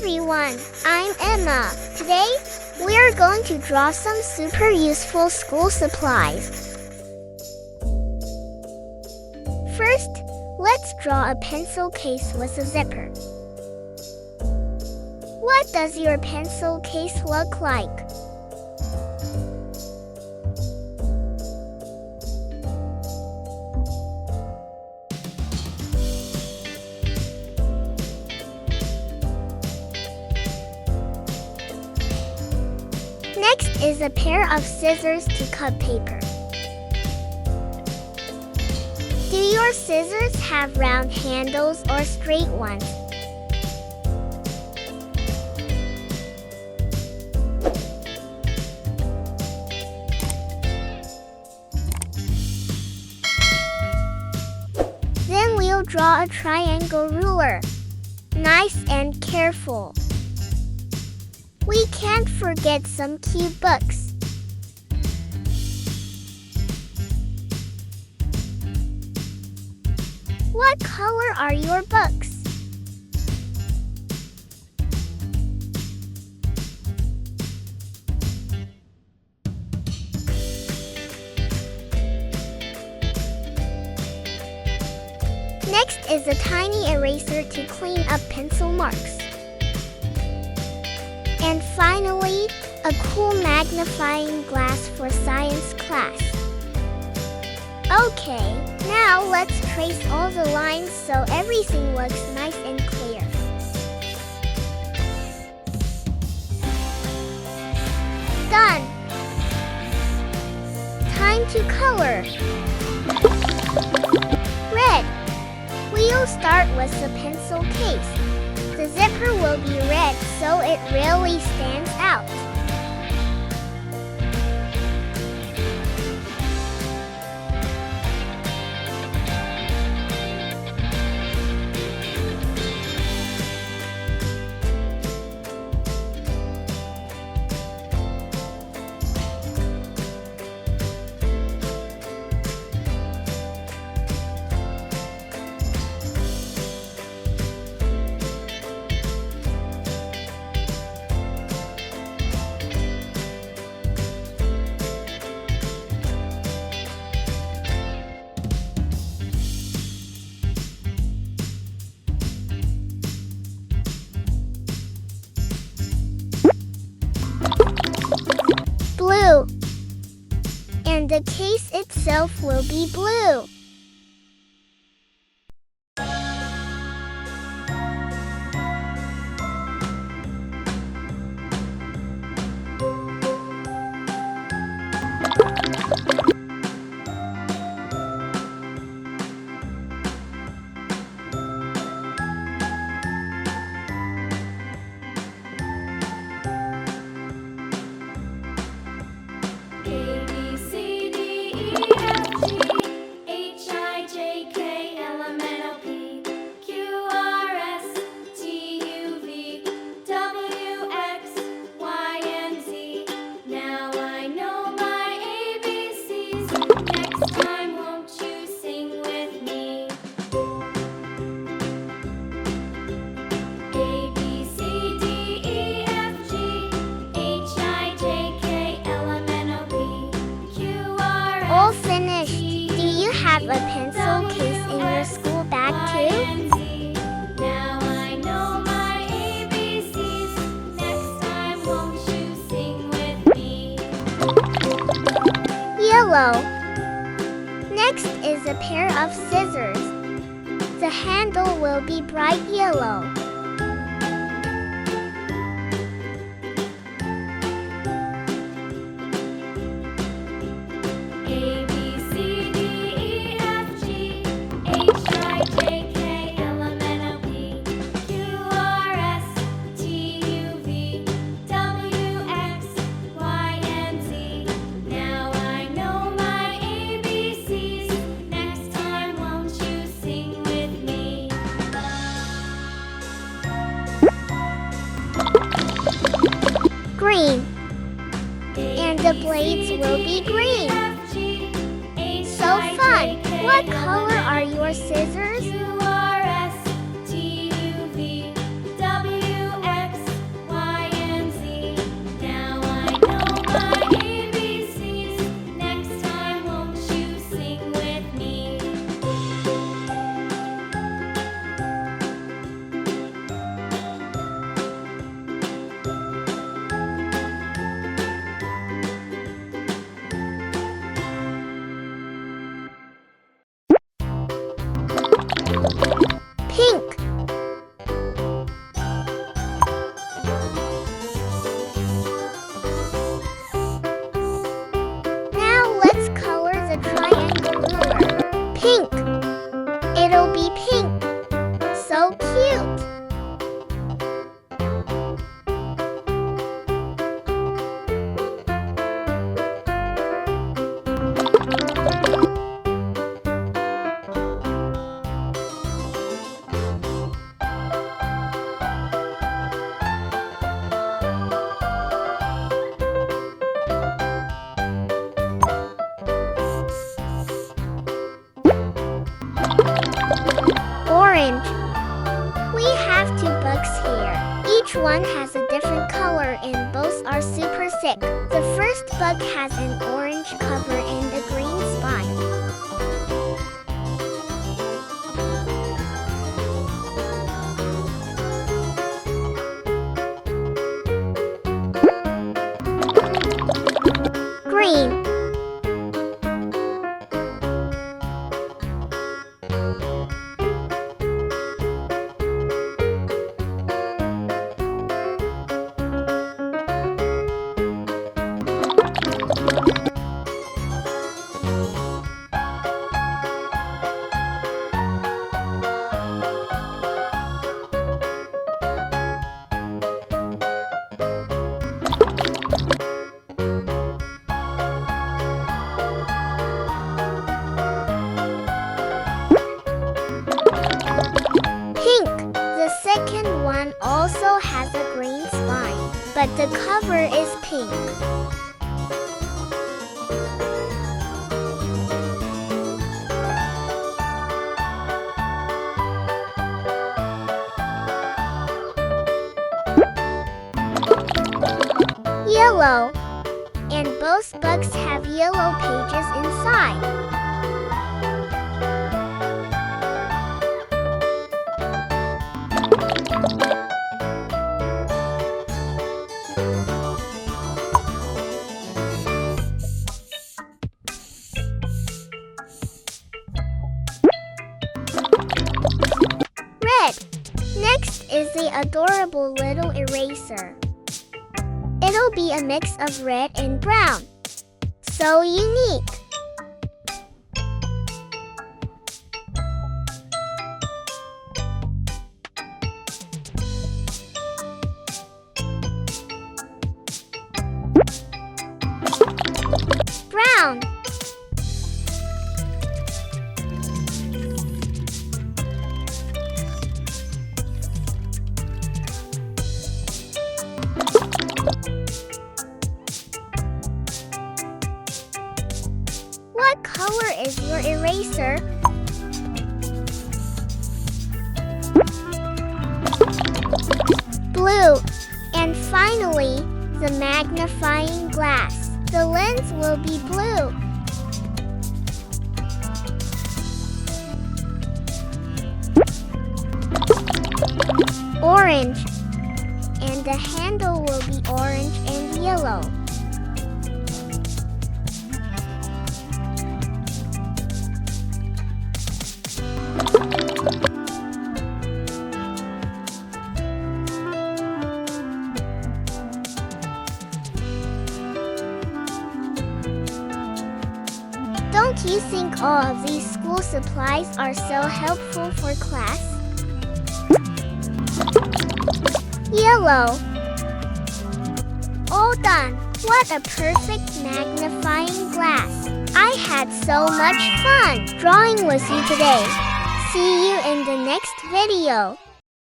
everyone, I'm Emma. Today, we are going to draw some super useful school supplies. First, let's draw a pencil case with a zipper. What does your pencil case look like? Next is a pair of scissors to cut paper. Do your scissors have round handles or straight ones? Then we'll draw a triangle ruler. Nice and careful. We can't forget some cute books. What color are your books? Next is a tiny eraser to clean up pencil marks. And finally, a cool magnifying glass for science class. Okay, now let's trace all the lines so everything looks nice and clear. Done! Time to color. Red. We'll start with the pencil case. The zipper will be red so it really stands out. Blue. And the case itself will be blue. All finished. Do you have a pencil case in your school bag too? Now I know my ABCs. Next time, won't you sing with me? Yellow. Next is a pair of scissors. The handle will be bright yellow. Green. And the blades will be green. So fun! What color are your scissors? U-R-S-T-U-V-W-X Pink. It'll be pink. So cute. Orange. We have 2 bugs here. Each one has a different color and both are super sick. The first bug has an orange cover and a green spine. Green. Pink. The second one also has a green spine, but the cover is pink. Yellow. And both bugs have yellow pages inside. Red. Next is the adorable little eraser. It'll be a mix of red and brown. So unique. Brown. What color is your eraser? Blue. And finally, the magnifying glass. The lens will be blue. Orange. And the handle will be orange and yellow. Don't you think all of these school supplies are so helpful for class? Yellow. All done. What a perfect magnifying glass. I had so much fun drawing with you today. See you in the next video.